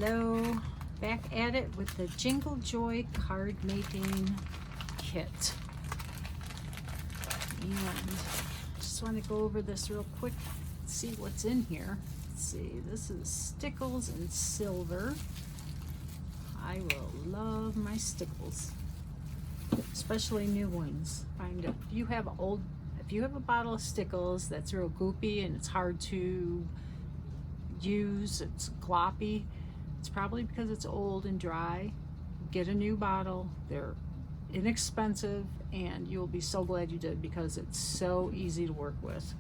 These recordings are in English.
Hello, back at it with the Jingle Joy card making kit. And just want to go over this real quick, see what's in here. Let's see, this is Stickles and silver. I will love my Stickles, especially new ones. If you have a bottle of Stickles that's real goopy and it's hard to use, it's gloppy, it's probably because it's old and dry. Get a new bottle. They're inexpensive and you'll be so glad you did because it's so easy to work with.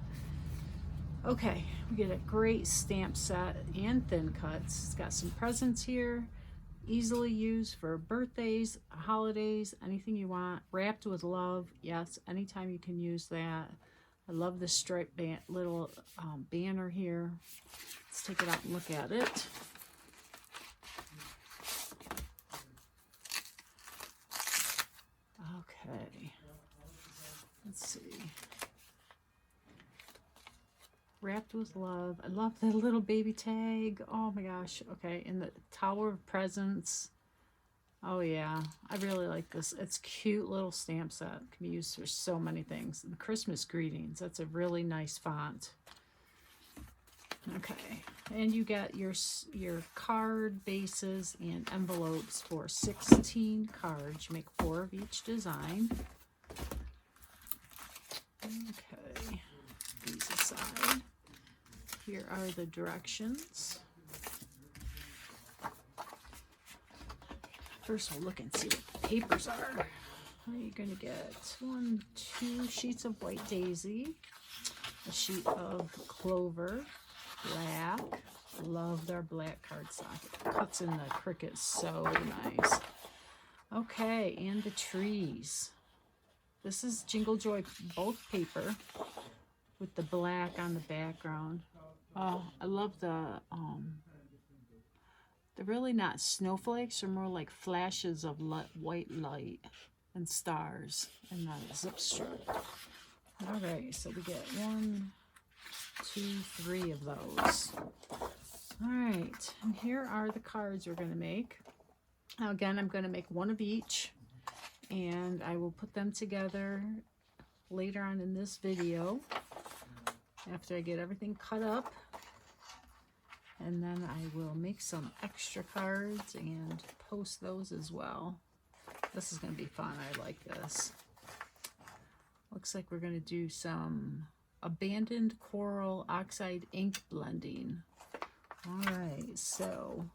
Okay, we get a great stamp set and thin cuts. It's got some presents here, easily used for birthdays, holidays, anything you want. Wrapped with love. Yes, anytime you can use that. I love this striped little banner here. Let's take it out and look at it. Okay, let's see. Wrapped with love. I love that little baby tag. Oh my gosh. Okay, and the Tower of Presents. Oh yeah, I really like this. It's a cute little stamp set. It can be used for so many things. And Christmas greetings. That's a really nice font. Okay, and you got your card bases and envelopes for 16 cards. You make 4 of each design. Okay, these aside. Here are the directions. First we'll look and see what the papers are. You're going to get 2 sheets of white daisy, a sheet of clover, black. Love their black cardstock. It cuts in the cricket so nice. Okay, and the trees. This is Jingle Joy bulk paper with the black on the background. Oh, I love they're really not snowflakes, they're more like flashes of white light and stars and the zip strip. All right, so we get 1, 2, 3 of those. All right, and here are the cards we're going to make. Now again, I'm going to make 1 of each, and I will put them together later on in this video after I get everything cut up. And then I will make some extra cards and post those as well. This is going to be fun. I like this. Looks like we're going to do some abandoned coral oxide ink blending. All right, so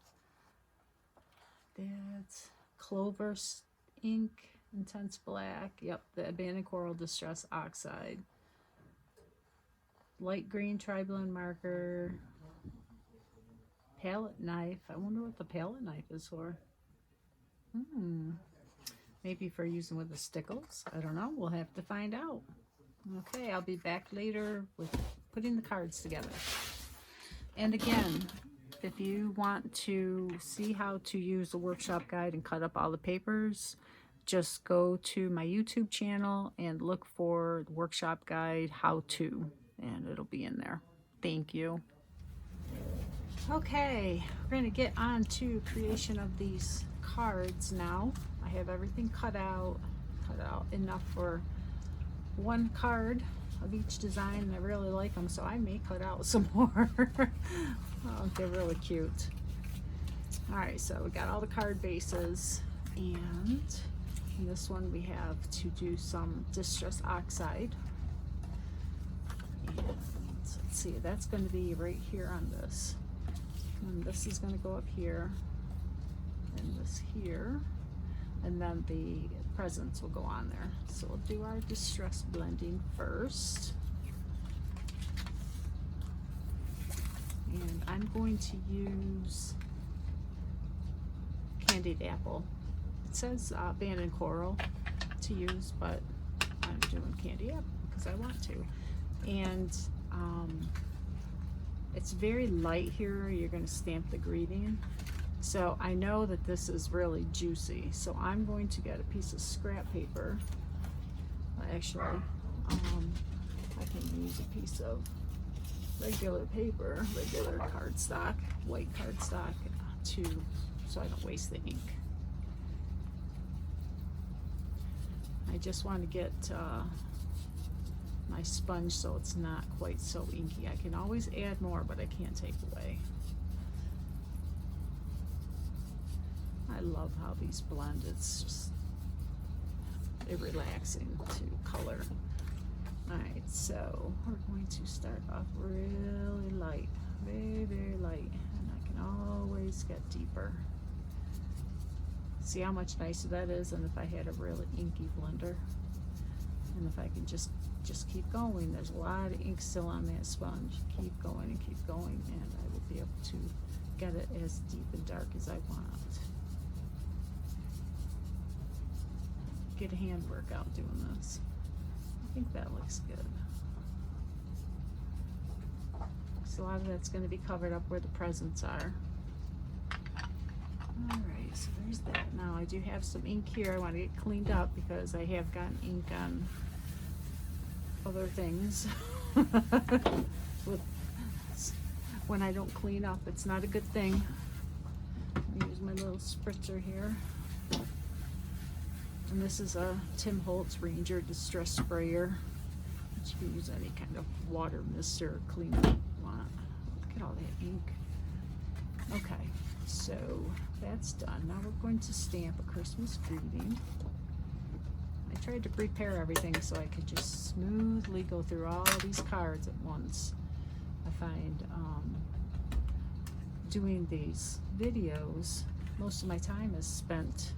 that's Clover ink, intense black. Yep, the abandoned coral distress oxide. Light green tri-blend marker. Palette knife. I wonder what the palette knife is for. Maybe for using with the Stickles. I don't know. We'll have to find out. Okay, I'll be back later with putting the cards together. And again, if you want to see how to use the workshop guide and cut up all the papers, just go to my YouTube channel and look for the workshop guide how to, and it'll be in there. Thank you. Okay, we're going to get on to creation of these cards now. I have everything cut out enough for 1 card of each design, and I really like them, so I may cut out some more. Oh, they're really cute. All right, so we got all the card bases, and in this one we have to do some distress oxide. And let's see, that's going to be right here on this. And this is going to go up here, and this here, and then the presents will go on there. So we'll do our distress blending first. And I'm going to use candied apple. It says abandoned coral to use, but I'm doing candy apple because I want to. And it's very light here. You're going to stamp the greeting. So I know that this is really juicy. So I'm going to get a piece of scrap paper. Actually, I can use a piece of regular paper, regular cardstock, white cardstock. so I don't waste the ink. I just want to get my sponge so it's not quite so inky. I can always add more, but I can't take away. I love how these blend. It's just relaxing to color. Alright, so we're going to start off really light, very, very light, and I can always get deeper. See how much nicer that is than if I had a really inky blender. And if I can just keep going, there's a lot of ink still on that sponge. Keep going and keep going, and I will be able to get it as deep and dark as I want. Get a hand workout doing this. I think that looks good. So a lot of that's going to be covered up where the presents are. Alright, so there's that. Now I do have some ink here I want to get cleaned up because I have gotten ink on other things. When I don't clean up, it's not a good thing. I use my little spritzer here. And this is a Tim Holtz Ranger Distress Sprayer. But you can use any kind of water mist or cleaner you want. Look at all that ink. Okay, so that's done. Now we're going to stamp a Christmas greeting. I tried to prepare everything so I could just smoothly go through all these cards at once. I find doing these videos, most of my time is spent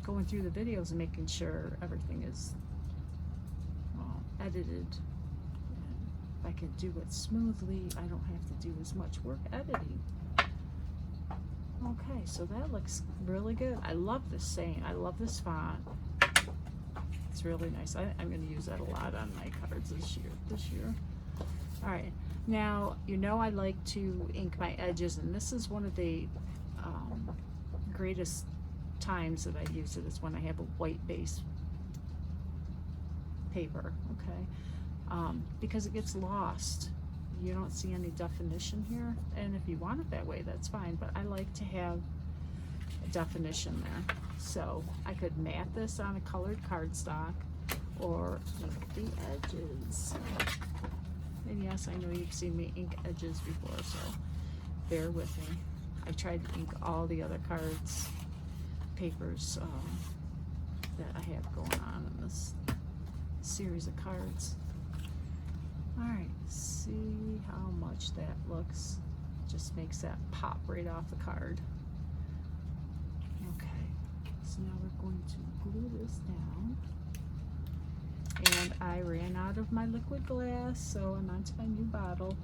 going through the videos and making sure everything is edited. And if I can do it smoothly, I don't have to do as much work editing. Okay, so that looks really good. I love this saying. I love this font. It's really nice. I'm going to use that a lot on my cards this year. All right, now you know I like to ink my edges, and this is one of the greatest times that I use it is when I have a white base paper, okay? Because it gets lost. You don't see any definition here, and if you want it that way, that's fine, but I like to have a definition there. So I could mat this on a colored cardstock or ink the edges. And yes, I know you've seen me ink edges before, so bear with me. I tried to ink all the other papers that I have going on in this series of cards. Alright, see how much that looks. Just makes that pop right off the card. Okay, so now we're going to glue this down. And I ran out of my liquid glass, so I'm onto my new bottle.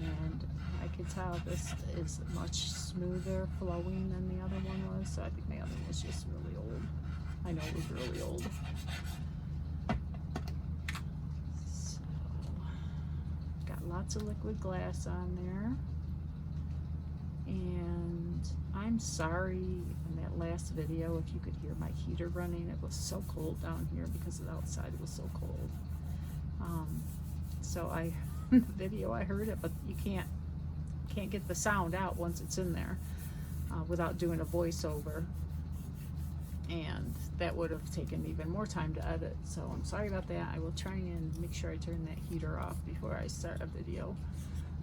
And I can tell this is much smoother flowing than the other one was, so I think my other one was just really old. I know it was really old. So, got lots of liquid glass on there. And I'm sorry in that last video if you could hear my heater running. It was so cold down here because the outside was so cold. So in the video I heard it, but you can't get the sound out once it's in there without doing a voiceover, and that would have taken even more time to edit, so I'm sorry about that. I will try and make sure I turn that heater off before I start a video.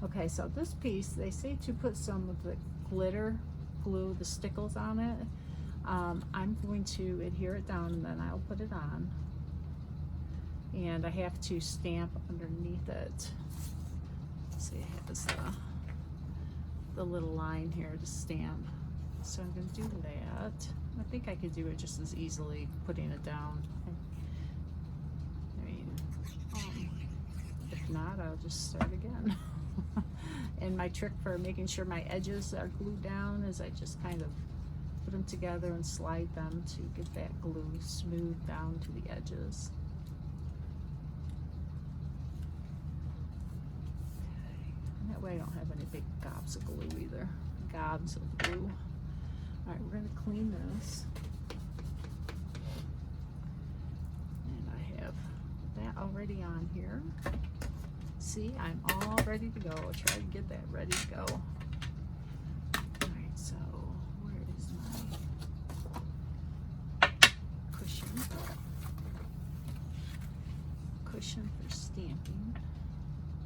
Okay, so this piece, they say to put some of the glitter glue, the Stickles on it. I'm going to adhere it down and then I'll put it on, and I have to stamp underneath it. See, it has the little line here to stamp. So I'm going to do that. I think I could do it just as easily putting it down. I mean, if not, I'll just start again. And my trick for making sure my edges are glued down is I just kind of put them together and slide them to get that glue smooth down to the edges. That way I don't have any big gobs of glue either. Gobs of glue. Alright, we're going to clean this. And I have that already on here. See, I'm all ready to go. I'll try to get that ready to go. Alright, so where is my cushion? Cushion for stamping.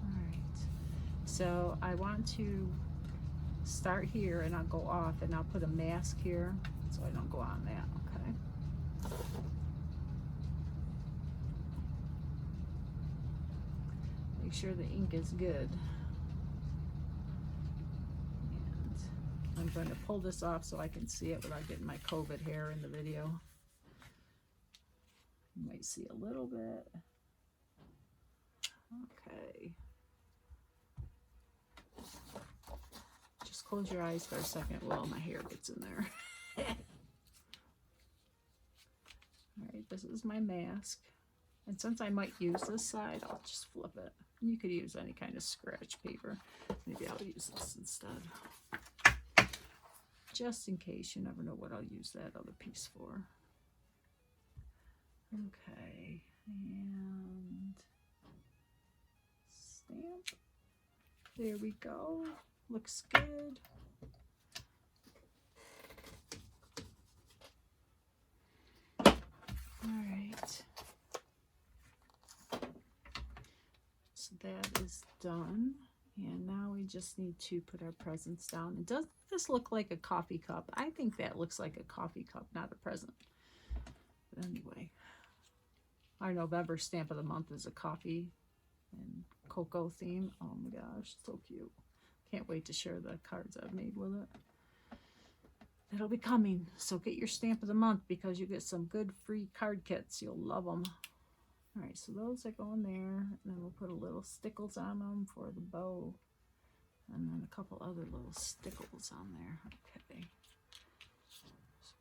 Alright, so I want to start here and I'll go off and I'll put a mask here so I don't go on that, okay? Make sure the ink is good. And I'm going to pull this off so I can see it without getting my COVID hair in the video. You might see a little bit. Okay. Just close your eyes for a second while my hair gets in there. Alright, this is my mask. And since I might use this side, I'll just flip it. You could use any kind of scratch paper. Maybe I'll use this instead. Just in case, you never know what I'll use that other piece for. Okay, and stamp. There we go. Looks good. Alright. So that is done. And now we just need to put our presents down. And does this look like a coffee cup? I think that looks like a coffee cup, not a present. But anyway, our November stamp of the month is a coffee and cocoa theme. Oh my gosh, so cute. Can't wait to share the cards I've made with it. It'll be coming. So get your stamp of the month because you get some good free card kits. You'll love them. Alright, so those are going there. And then we'll put a little stickles on them for the bow. And then a couple other little stickles on there. Okay. So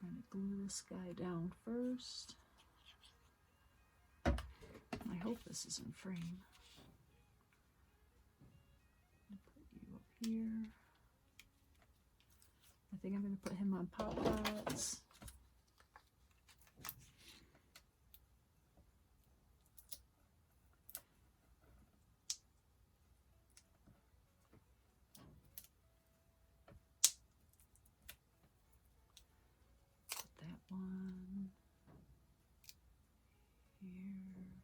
I'm going to glue this guy down first. I hope this is in frame. Put you up here. I think I'm going to put him on pop-pots. One here.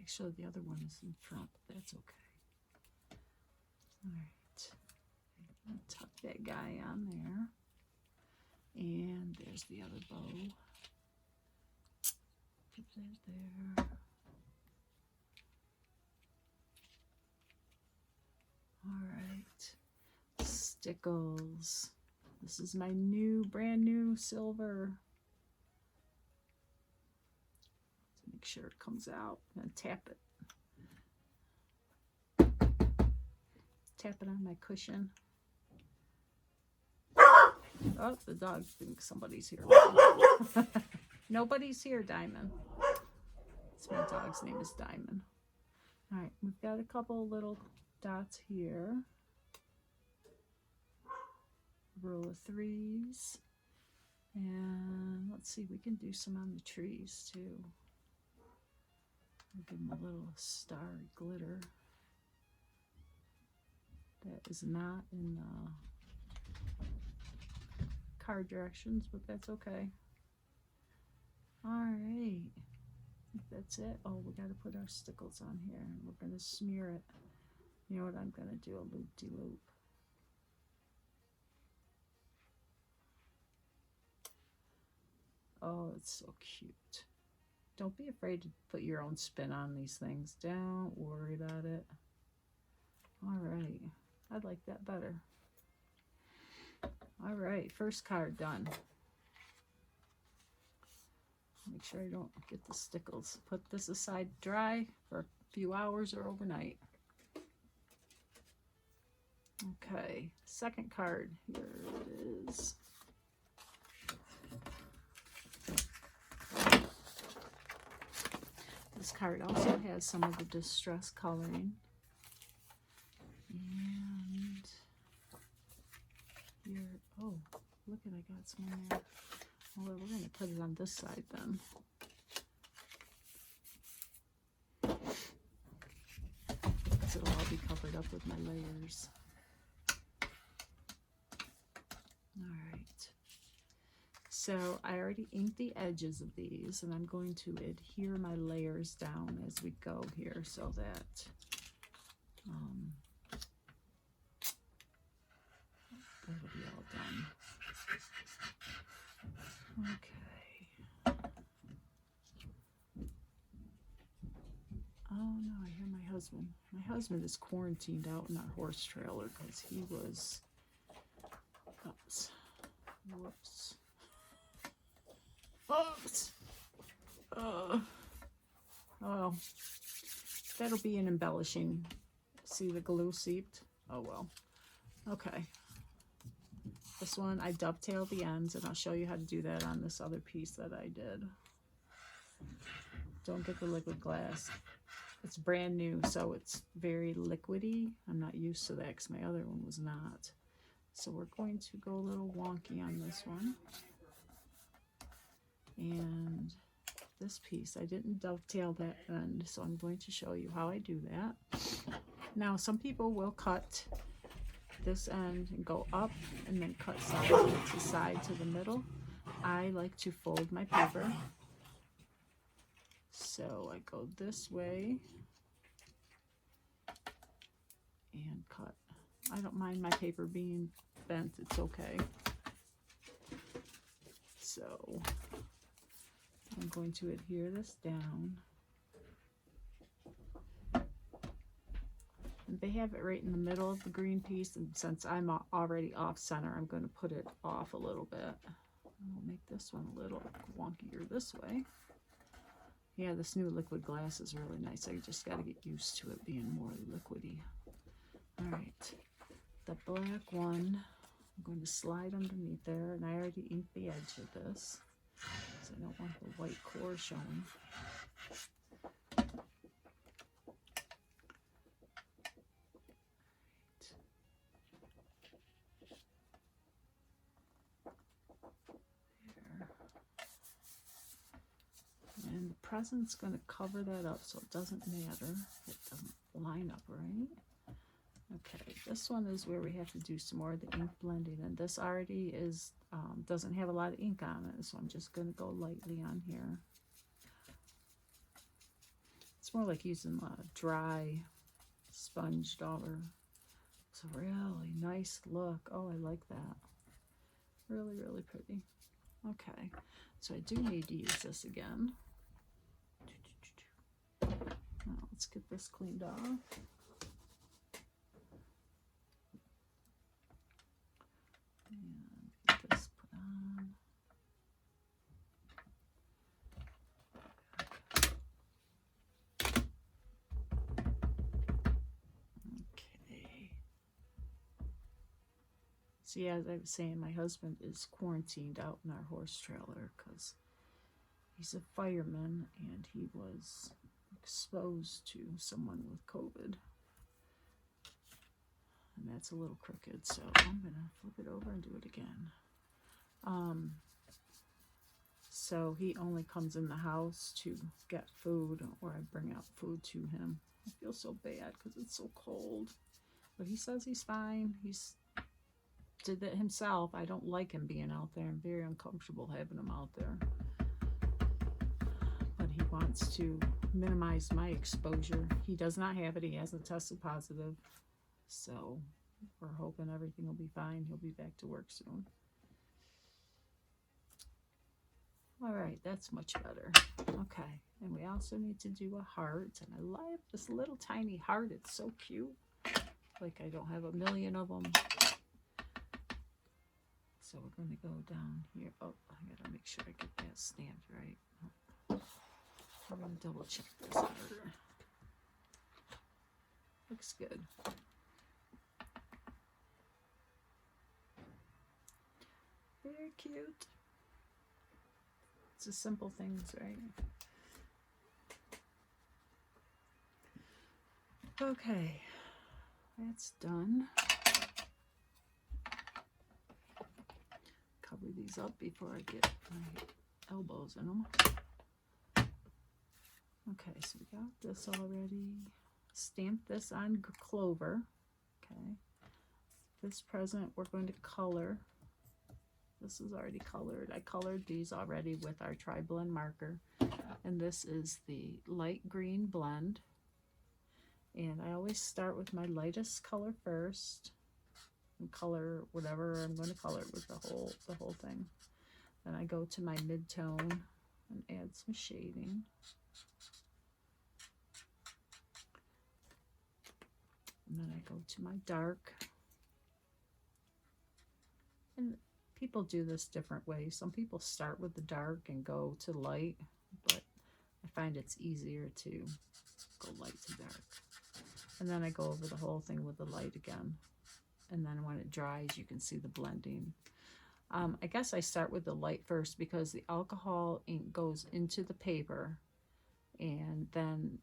Actually, the other one is in front, but that's okay. Alright. Tuck that guy on there. And there's the other bow. Put that there. Alright. Stickles. This is my brand new silver. Make sure it comes out and tap it. Tap it on my cushion. Oh, the dog thinks somebody's here. Nobody's here, Diamond. That's my dog's name is Diamond. Alright, we've got a couple little dots here. Row of threes. And let's see, we can do some on the trees too. Give them a little star glitter. That is not in the card directions, but that's okay. Alright. I think that's it. Oh, we got to put our stickles on here. And we're going to smear it. You know what I'm going to do? A loop-de-loop. Oh, it's so cute. Don't be afraid to put your own spin on these things. Don't worry about it. Alright. I like that better. Alright, first card done. Make sure I don't get the stickles. Put this aside dry for a few hours or overnight. Okay, second card. Here it is. This card also has some of the distress coloring. And here, oh, look at, I got some in there. Well, we're going to put it on this side then. So it'll all I'll be covered up with my layers. Alright. So I already inked the edges of these, and I'm going to adhere my layers down as we go here so that that'll be all done. Okay. Oh no, I hear my husband. My husband is quarantined out in our horse trailer because he was, oops, whoops, oops. Oh, that'll be an embellishing. See the glue seeped? Oh well. Okay. This one, I dovetailed the ends, and I'll show you how to do that on this other piece that I did. Don't get the liquid glass. It's brand new, so it's very liquidy. I'm not used to that because my other one was not. So we're going to go a little wonky on this one. And this piece, I didn't dovetail that end, so I'm going to show you how I do that. Now, some people will cut this end and go up and then cut side to side to the middle. I like to fold my paper. So I go this way and cut. I don't mind my paper being bent, it's okay. So I'm going to adhere this down. They have it right in the middle of the green piece, and since I'm already off center, I'm going to put it off a little bit. I'll make this one a little wonkier this way. Yeah, this new liquid glass is really nice. I just got to get used to it being more liquidy. All right, the black one, I'm going to slide underneath there, and I already inked the edge of this, so I don't want the white core showing. And the present's going to cover that up so it doesn't matter. It doesn't line up right. Okay, this one is where we have to do some more of the ink blending, and this already is doesn't have a lot of ink on it, so I'm just going to go lightly on here. It's more like using a dry sponge dauber. It's a really nice look. Oh, I like that. Really, really pretty. Okay, so I do need to use this again. Now let's get this cleaned off. And get this put on. Okay. See, as I was saying, my husband is quarantined out in our horse trailer because he's a fireman and he was exposed to someone with COVID. And that's a little crooked, so I'm going to flip it over and do it again. So he only comes in the house to get food, or I bring out food to him. I feel so bad because it's so cold. But he says he's fine. He's did that himself. I don't like him being out there. I'm very uncomfortable having him out there. But he wants to minimize my exposure. He does not have it. He hasn't tested positive. So we're hoping everything will be fine. He'll be back to work soon. All right, that's much better. Okay, and we also need to do a heart. And I love this little tiny heart. It's so cute. Like I don't have a million of them. So we're going to go down here. Oh, I gotta make sure I get that stamped right. Oh. I'm going to double check this heart. Looks good. Very cute. It's the simple things, right? Okay, that's done. Cover these up before I get my elbows in them. Okay, so we got this already. stamp this on clover. Okay. This present we're going to color. This is already colored. I colored these already with our tri-blend marker. And this is the light green blend. And I always start with my lightest color first and color whatever I'm going to color with the whole thing. Then I go to my mid-tone and add some shading. And then I go to my dark. And people do this different ways. Some people start with the dark and go to light, but I find it's easier to go light to dark. And then I go over the whole thing with the light again. And then when it dries, you can see the blending. I guess I start with the light first because the alcohol ink goes into the paper, and then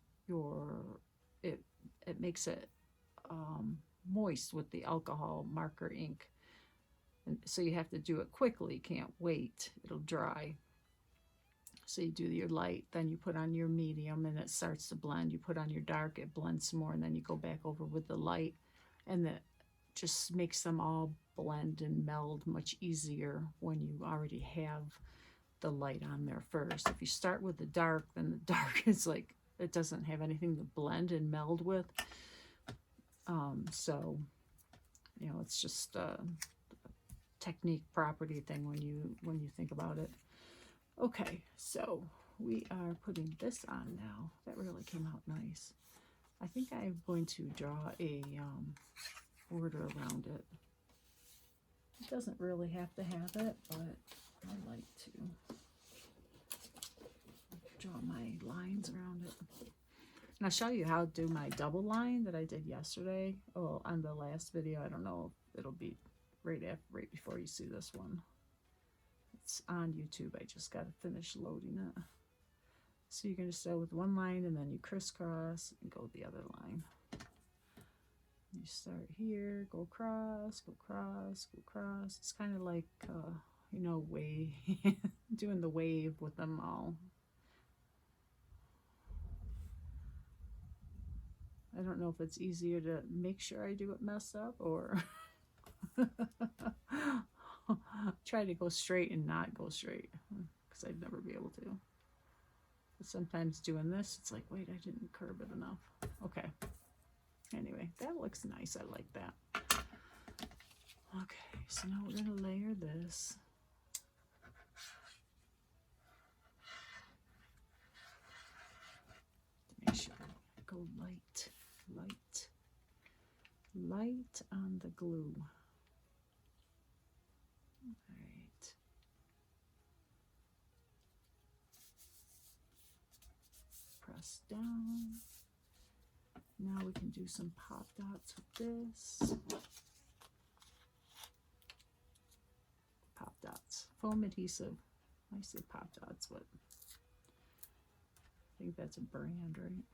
it makes it moist with the alcohol marker ink. And so you have to do it quickly. You can't wait. It'll dry. So you do your light, then you put on your medium, and it starts to blend. You put on your dark, it blends some more, and then you go back over with the light, and that just makes them all blend and meld much easier when you already have the light on there first. If you start with the dark, then the dark is like, it doesn't have anything to blend and meld with. So, you know, it's just a technique property thing when you think about it. Okay, so we are putting this on now. That really came out nice. I think I'm going to draw a border around it. It doesn't really have to have it, but I like to draw my lines around it. And I'll show you how to do my double line that I did yesterday. Oh, on the last video. I don't know if it'll be right before you see this one. It's on YouTube. I just got to finish loading it. So you're going to start with one line, and then you crisscross and go the other line. You start here, go across, go across, go across. It's kind of like, you know, wave, doing the wave with them all. I don't know if it's easier to make sure I do it messed up or try to go straight and not go straight, because I'd never be able to. But sometimes doing this, it's like, wait, I didn't curve it enough. Okay. Anyway, that looks nice. I like that. Okay, so now we're going to layer this. Make sure I go light, light, light on the glue. All right. Press down. Now we can do some pop dots with this. Pop dots. Foam adhesive. I say pop dots, but I think that's a brand, right?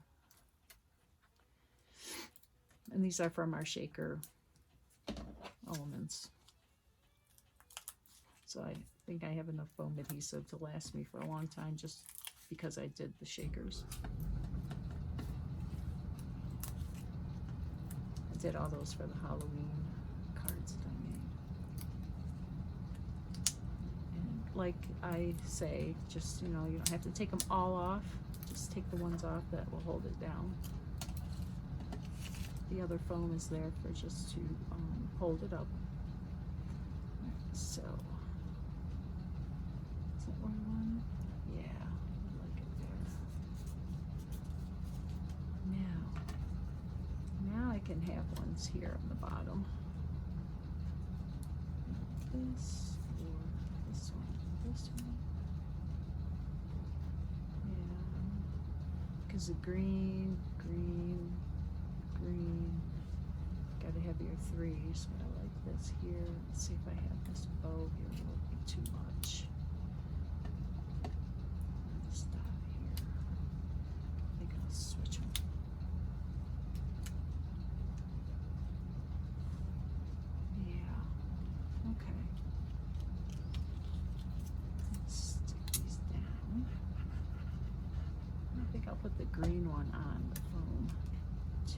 And these are from our shaker elements. So I think I have enough foam adhesive to last me for a long time just because I did the shakers. I did all those for the Halloween cards that I made. And like I say, just, you know, you don't have to take them all off. Just take the ones off that will hold it down. The other foam is there for just to hold it up. So, is that where I want it? Yeah, I like it there. Now I can have ones here on the bottom. This or this one. This one. Yeah. Because the green, green, green. Gotta have your threes, but I like this here. Let's see if I have this bow here. It won't be too much. I'll just stop here. I think I'll switch them. Yeah. Okay. Let's stick these down. I think I'll put the green one on the foam too.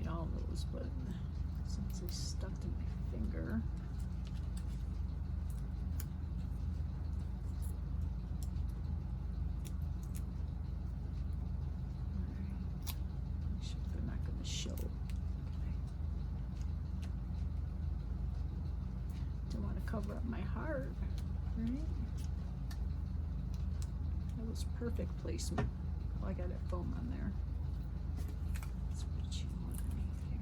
all those, but since they stuck to my finger. Show. Okay. Don't want to cover up my heart, right? That was perfect placement. Oh, I got that foam on there. Let's put you underneath here.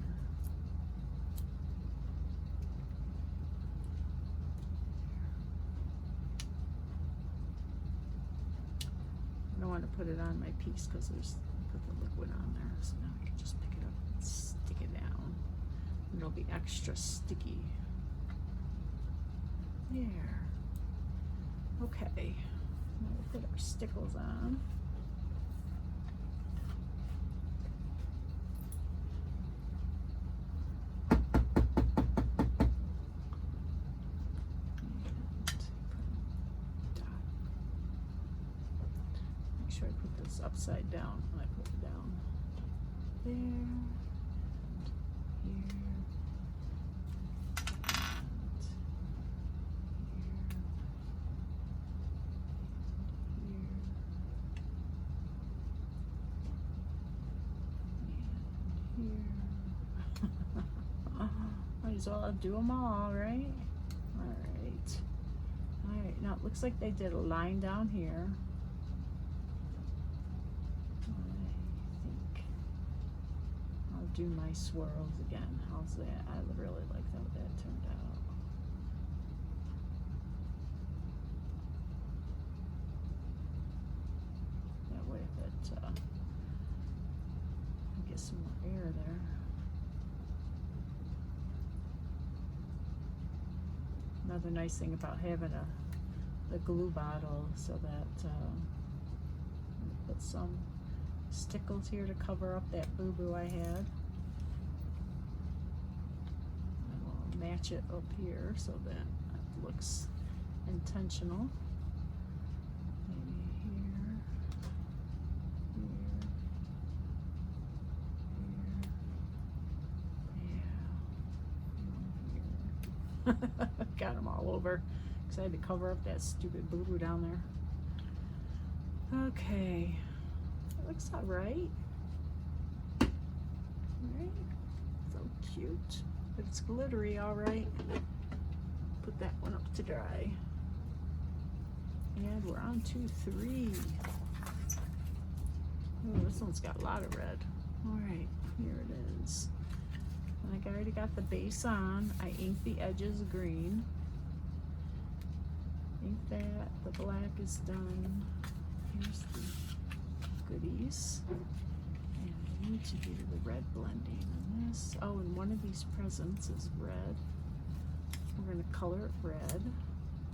I don't want to put it on my piece because there's put the liquid on there, so now I can just pick it up and stick it down. And it'll be extra sticky. There. Okay. Now we'll put our stickles on. Make sure I put this upside down when I put it down. There, and here, and here, and here. Might as well do them all, right? Alright. Alright, now it looks like they did a line down here. Do my swirls again. How's that? I really like how that turned out. That way that I get some more air there. Another nice thing about having the glue bottle so that put some Stickles here to cover up that boo-boo I had. Match it up here so that it looks intentional. Maybe here, here, here. Got them all over because I had to cover up that stupid boo-boo down there. Okay, that looks all right. Right? So cute. But it's glittery, all right. Put that one up to dry. And we're on to 3. Oh, this one's got a lot of red. All right, here it is. And I already got the base on. I inked the edges green. Ink that. The black is done. Here's the goodies. And I need to do the red blending on this. Oh, and one of these presents is red. We're going to color it red.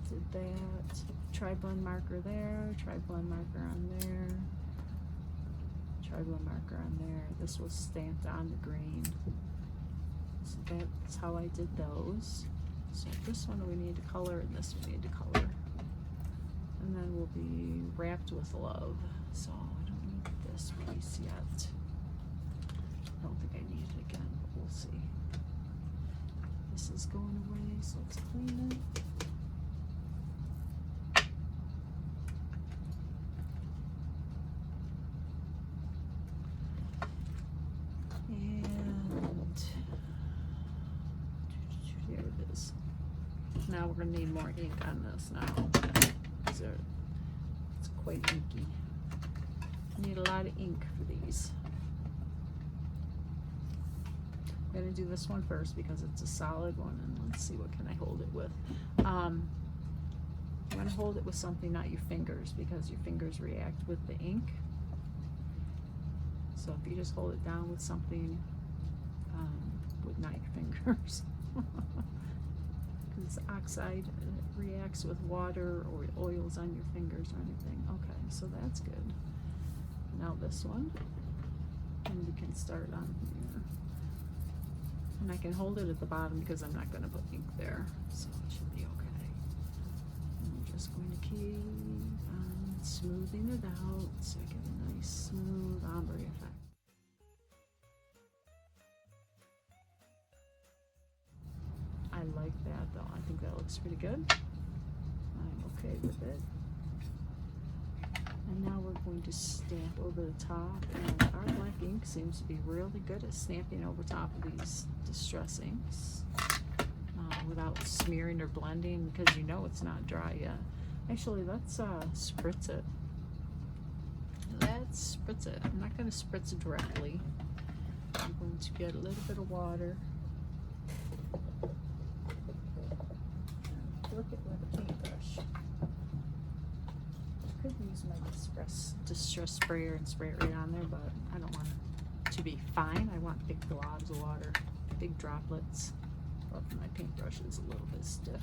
Did that. Tri-blend marker there. Tri-blend marker on there. Tri-blend marker on there. This was stamped on the green. So that's how I did those. So this one we need to color and this we need to color. And then we'll be wrapped with love. So I don't need this piece yet. I don't think I need it again, but we'll see. This is going away, so let's clean it. And here it is. Now we're going to need more ink on this now. It's quite inky. Need a lot of ink for these. I'm going to do this one first because it's a solid one, and let's see what can I hold it with. I'm going to hold it with something, not your fingers, because your fingers react with the ink. So if you just hold it down with something, not your fingers, because oxide reacts with water or oils on your fingers or anything. Okay, so that's good. Now this one, and we can start on here. And I can hold it at the bottom because I'm not going to put ink there, so it should be okay. And I'm just going to keep on smoothing it out so I get a nice smooth ombre effect. bad though. I think that looks pretty good. I'm okay with it. And now we're going to stamp over the top, and our black ink seems to be really good at stamping over top of these distress inks without smearing or blending, because you know it's not dry yet. Actually, let's spritz it. Let's spritz it. I'm not going to spritz it directly. I'm going to get a little bit of water. Flip it with a paintbrush. I could use my distress sprayer and spray it right on there, but I don't want it to be fine. I want big globs of water, big droplets. But my paintbrush is a little bit stiff,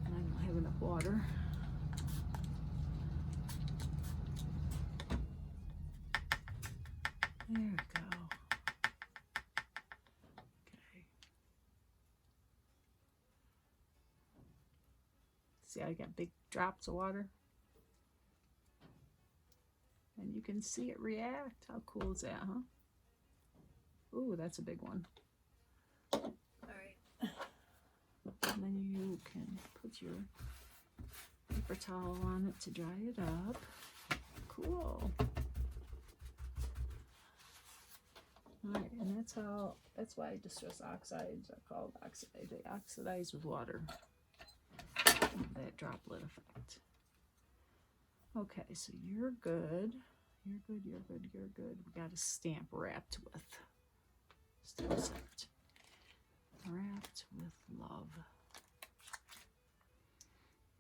and I don't have enough water. There we go. Okay. See, I got big drops of water. And you can see it react. How cool is that, huh? Ooh, that's a big one. All right. And then you can put your paper towel on it to dry it up. Cool. Alright, and that's why distress oxides are called oxide. They oxidize with water. That droplet effect. Okay, so you're good. You're good, you're good, you're good. We got a stamp wrapped with. Stamp set. Wrapped with love.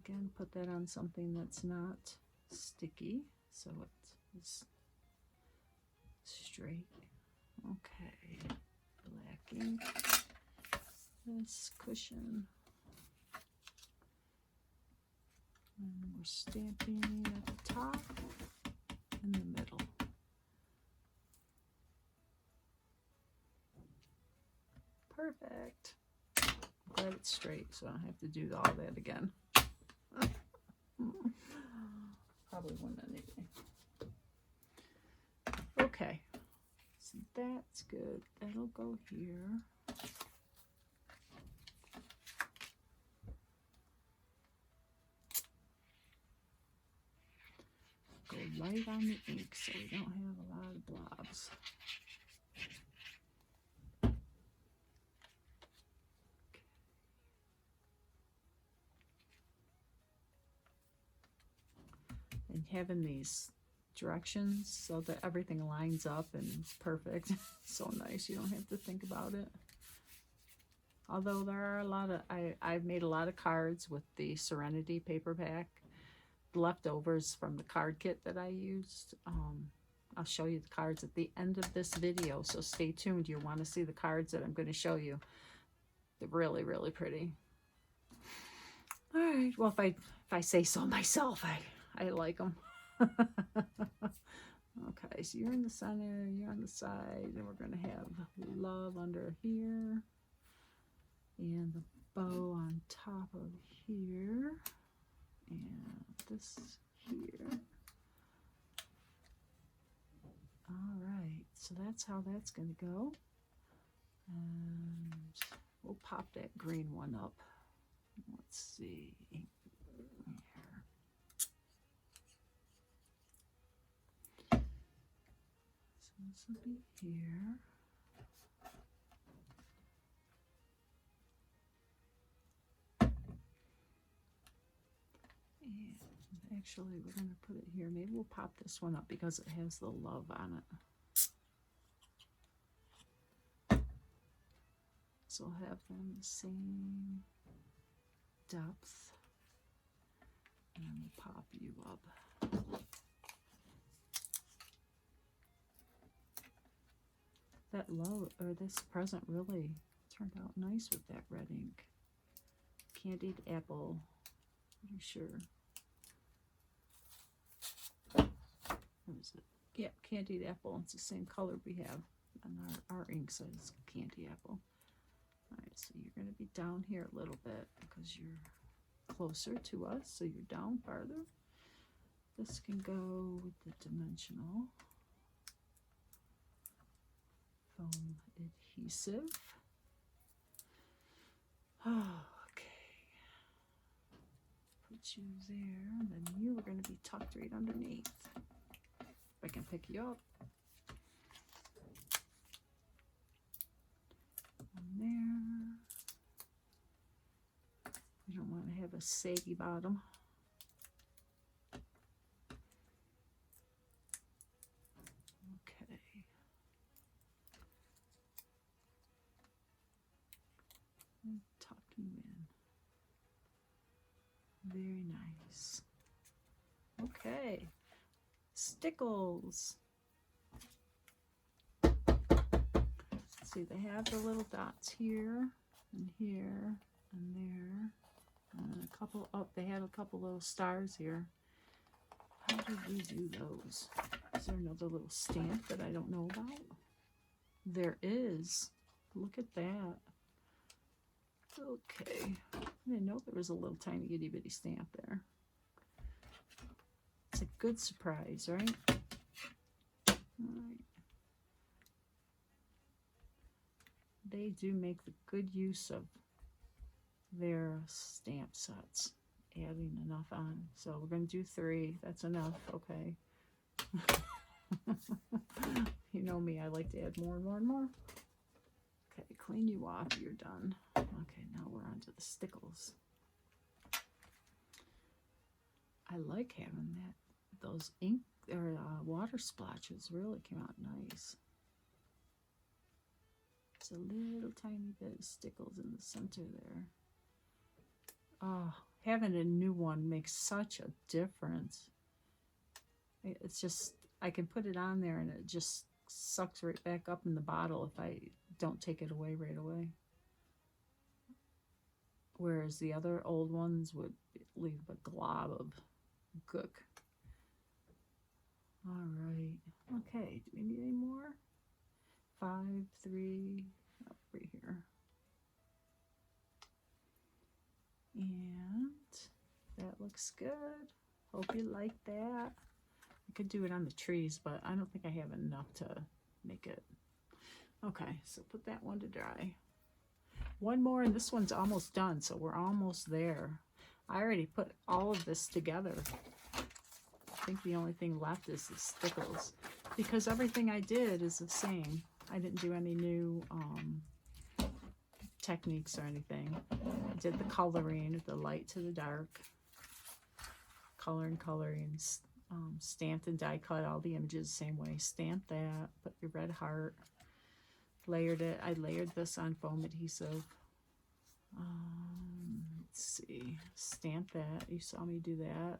Again, put that on something that's not sticky, so it is straight. Okay, black ink, this cushion, and we're stamping at the top and the middle. Perfect. I'm glad it's straight, so I don't have to do all that again. Probably wouldn't anyway. Okay. So that's good. That'll go here. Go light on the ink so we don't have a lot of blobs. And having these directions so that everything lines up and it's perfect. So nice, you don't have to think about it. Although there are a lot of, I've made a lot of cards with the Serenity paperback, leftovers from the card kit that I used. I'll show you the cards at the end of this video, so stay tuned. You'll want to see the cards that I'm going to show you. They're really, really pretty. All right, well, if I say so myself, I like them. Okay, so you're in the center, you're on the side, and we're going to have love under here, and the bow on top of here, and this here. All right, so that's how that's going to go, and we'll pop that green one up. Let's see. This will be here. And actually, we're going to put it here. Maybe we'll pop this one up because it has the love on it. So we'll have them the same depth. And then we'll pop you up. That love, or this present really turned out nice with that red ink. Candied apple, pretty sure. What is it? Yeah, candied apple. It's the same color we have on our ink says candy apple. All right, so you're going to be down here a little bit because you're closer to us, so you're down farther. This can go with the dimensional foam adhesive. Okay. Put you there, and then you are going to be tucked right underneath. If I can pick you up. And there. We don't want to have a saggy bottom. Okay. And tuck you in. Very nice. Okay. Stickles. See, they have the little dots here and here and there. And a couple up, they had a couple little stars here. How did we do those? Is there another little stamp that I don't know about? There is. Look at that. Okay. I didn't know there was a little tiny itty bitty stamp there. It's a good surprise, right? All right. They do make the good use of their stamp sets, adding enough on. So we're going to do 3. That's enough. Okay. You know me, I like to add more and more and more. Okay, clean you off. You're done. Okay, now we're on to the stickles. I like having that. Those ink or water splotches really came out nice. It's a little tiny bit of stickles in the center there. Oh, having a new one makes such a difference. It's just, I can put it on there and it just sucks right back up in the bottle if I don't take it away right away. Whereas the other old ones would leave a glob of gook. All right. Okay, do we need any more? 5, 3, oh, right here. And that looks good. Hope you like that. I could do it on the trees, but I don't think I have enough to make it. Okay, so put that one to dry. One more, and this one's almost done, so we're almost there. I already put all of this together. I think the only thing left is the stickles, because everything I did is the same. I didn't do any new techniques or anything. I did the coloring, the light to the dark, coloring, stamped and die cut all the images the same way. Stamp that, put your red heart, layered it. I layered this on foam adhesive. Let's see, stamp that. You saw me do that.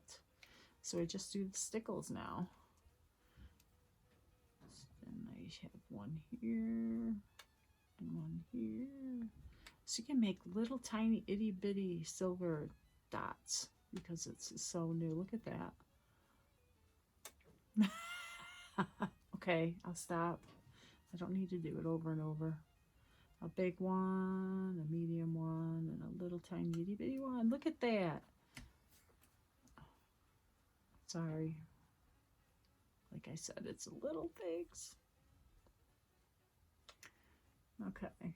So I just do the stickles now. And I have one here and one here. So you can make little tiny itty bitty silver dots because it's so new. Look at that. Okay, I'll stop. I don't need to do it over and over. A big one, a medium one, and a little tiny itty bitty one. Look at that. Sorry. Like I said, it's little things. Okay.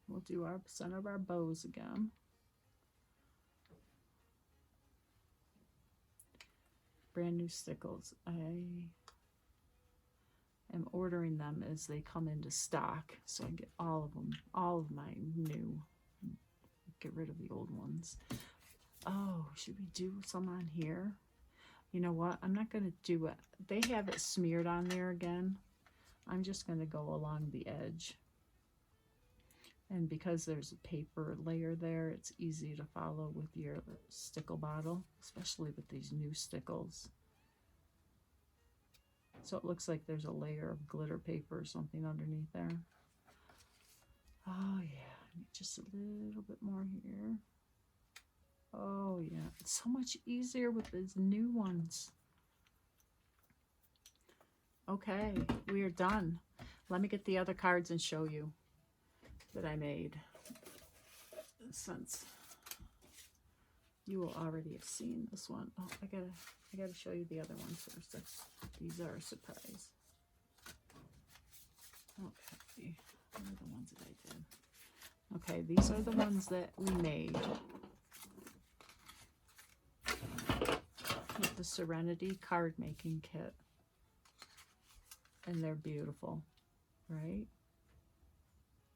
We'll do our center of our bows again. Brand new stickles. I am ordering them as they come into stock, so I get all of them, all of my new. Get rid of the old ones. Oh, should we do some on here? You know what? I'm not going to do it. They have it smeared on there again. I'm just going to go along the edge. And because there's a paper layer there, it's easy to follow with your stickle bottle, especially with these new stickles. So it looks like there's a layer of glitter paper or something underneath there. Oh yeah, just a little bit more here. Oh yeah, it's so much easier with these new ones. Okay, we are done. Let me get the other cards and show you that I made, since you will already have seen this one. Oh, I gotta show you the other ones first. These are a surprise. Okay, what are the ones that I did? Okay, these are the ones that we made with the Serenity card making kit. And they're beautiful, right?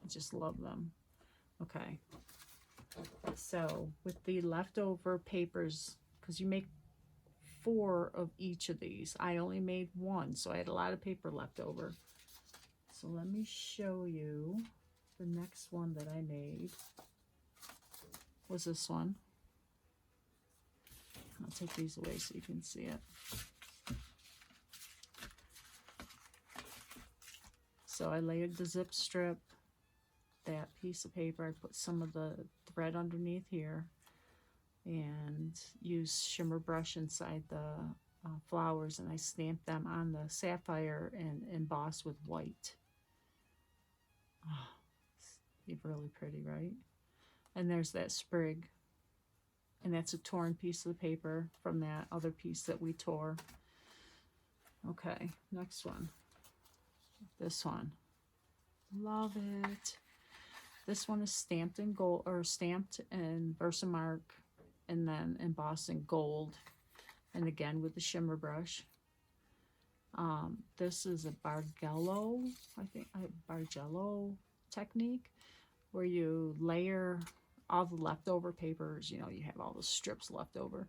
I just love them. Okay. So with the leftover papers, because you make 4 of each of these. I only made 1, so I had a lot of paper left over. So let me show you the next one that I made. Was this one. I'll take these away so you can see it. So I layered the zip strip, that piece of paper. I put some of the thread underneath here and used shimmer brush inside the flowers, and I stamped them on the sapphire and embossed with white. Oh, it's really pretty, right? And there's that sprig, and that's a torn piece of the paper from that other piece that we tore. Okay, next one. This one. Love it. This one is stamped in gold, or stamped in Versamark and then embossed in gold, and again with the shimmer brush. This is a Bargello, I think, a Bargello technique, where you layer all the leftover papers. You know, you have all the strips left over,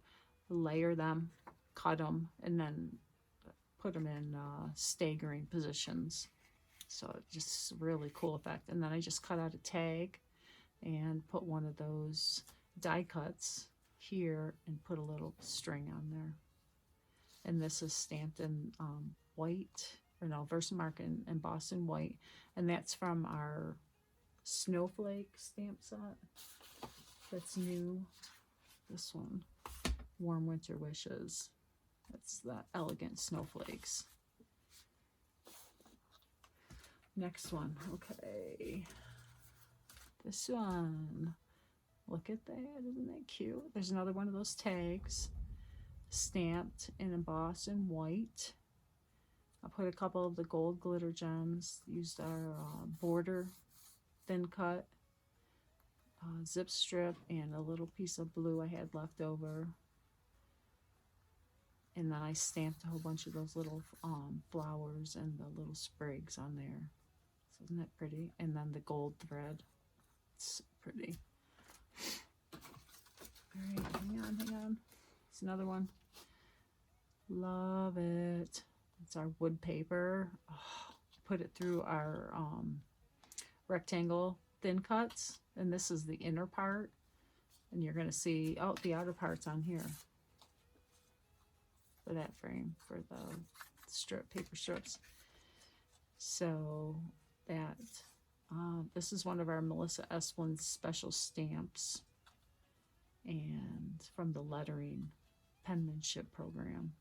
layer them, cut them, and then put them in staggering positions. So it's just a really cool effect. And then I just cut out a tag and put one of those die cuts here and put a little string on there. And this is stamped in white, or no, Versamark and embossed in white. And that's from our snowflake stamp set. That's new. This one, Warm Winter Wishes. That's the Elegant Snowflakes. Next one, okay. This one, look at that, isn't that cute? There's another one of those tags, stamped and embossed in white. I put a couple of the gold glitter gems, used our border thin cut, zip strip, and a little piece of blue I had left over. And then I stamped a whole bunch of those little flowers and the little sprigs on there. So isn't that pretty? And then the gold thread. It's pretty. All right, hang on. It's another one. Love it. It's our wood paper. Oh, put it through our rectangle thin cuts. And this is the inner part. And you're going to see, oh, the outer part's on here. For that frame, for the paper strips. So that this is one of our Melissa Esplin special stamps, and from the lettering penmanship program.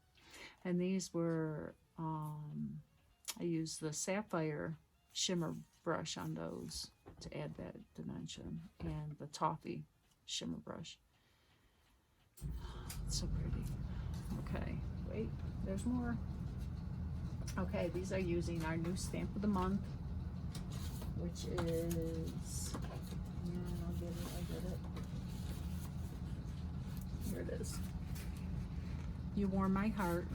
And these were I used the sapphire shimmer brush on those to add that dimension, and the toffee shimmer brush. It's so pretty. Okay, wait, there's more. Okay, these are using our new stamp of the month, which is, I'll get it. Here it is. You Warm My Heart.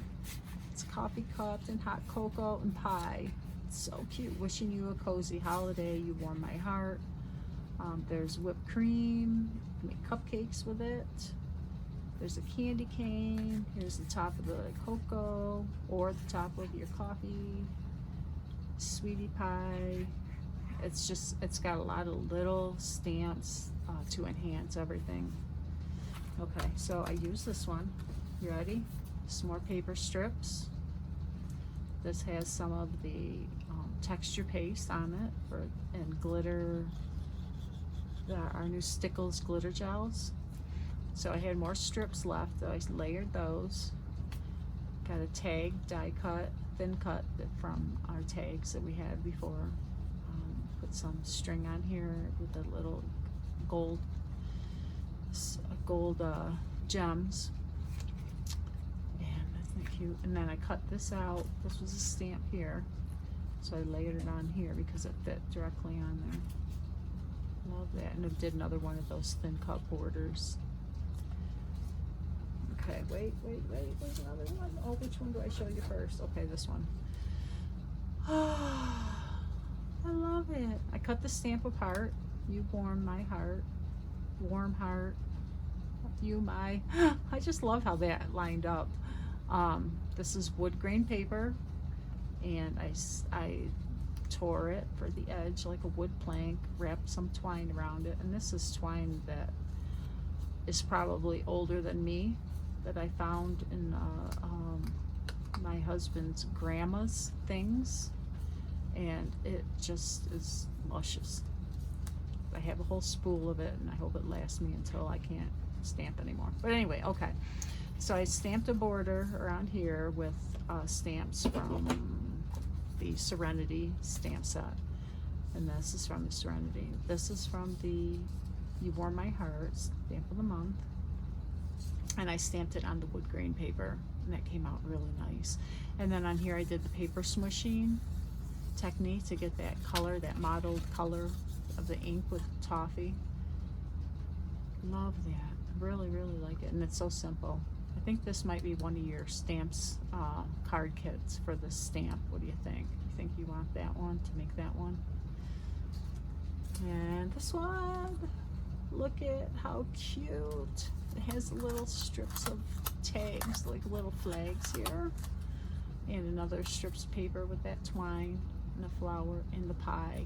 It's coffee cups and hot cocoa and pie. It's so cute. Wishing you a cozy holiday. You warm my heart. There's whipped cream. You make cupcakes with it. There's a candy cane. Here's the top of the cocoa, or the top of your coffee. Sweetie pie. It's got a lot of little stamps to enhance everything. Okay, so I use this one. You ready? Some more paper strips. This has some of the texture paste on it and glitter. Our new Stickles glitter gels. So I had more strips left, so I layered those. Got a tag die cut, thin cut from our tags that we had before. Put some string on here with a little gold gems. And isn't that cute? And then I cut this out. This was a stamp here, so I layered it on here because it fit directly on there. Love that, and I did another one of those thin cut borders. Okay, wait, there's another one. Oh, which one do I show you first? Okay, this one. I love it. I cut the stamp apart. You warm my heart. Warm heart. You my. I just love how that lined up. This is wood grain paper, and I tore it for the edge like a wood plank, wrapped some twine around it, and this is twine that is probably older than me, that I found in my husband's grandma's things, and it just is luscious. I have a whole spool of it, and I hope it lasts me until I can't stamp anymore. But anyway, okay, so I stamped a border around here with stamps from the Serenity stamp set, and this is from the Serenity. This is from the You Warm My Heart stamp of the month, and I stamped it on the wood grain paper, and that came out really nice. And then on here I did the paper smushing technique to get that color, that mottled color of the ink with toffee. Love that. Really like it, and it's so simple. I think this might be one of your stamps card kits for the stamp. What do you think? You think you want that one to make that one? And this one, look at how cute. It has little strips of tags, like little flags here, and another strips of paper with that twine and a flower in the pie.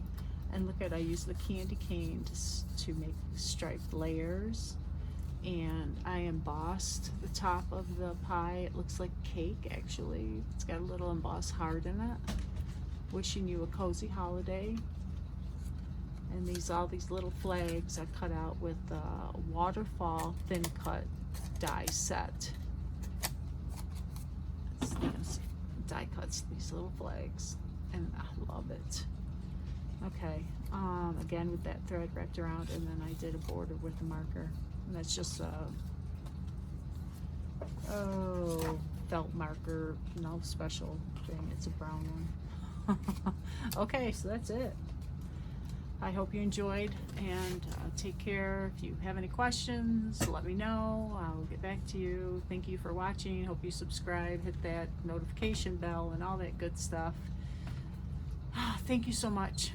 And look at, I used the candy cane to make striped layers, and I embossed the top of the pie. It looks like cake, actually. It's got a little embossed heart in it, wishing you a cozy holiday. And all these little flags I cut out with waterfall thin cut die set. It's die cuts these little flags, and I love it. Okay, again with that thread wrapped around, and then I did a border with a marker, and that's just a felt marker, no special thing. It's a brown one. Okay, so that's it. I hope you enjoyed, and take care. If you have any questions, let me know. I'll get back to you. Thank you for watching. Hope you subscribe, hit that notification bell, and all that good stuff. Thank you so much.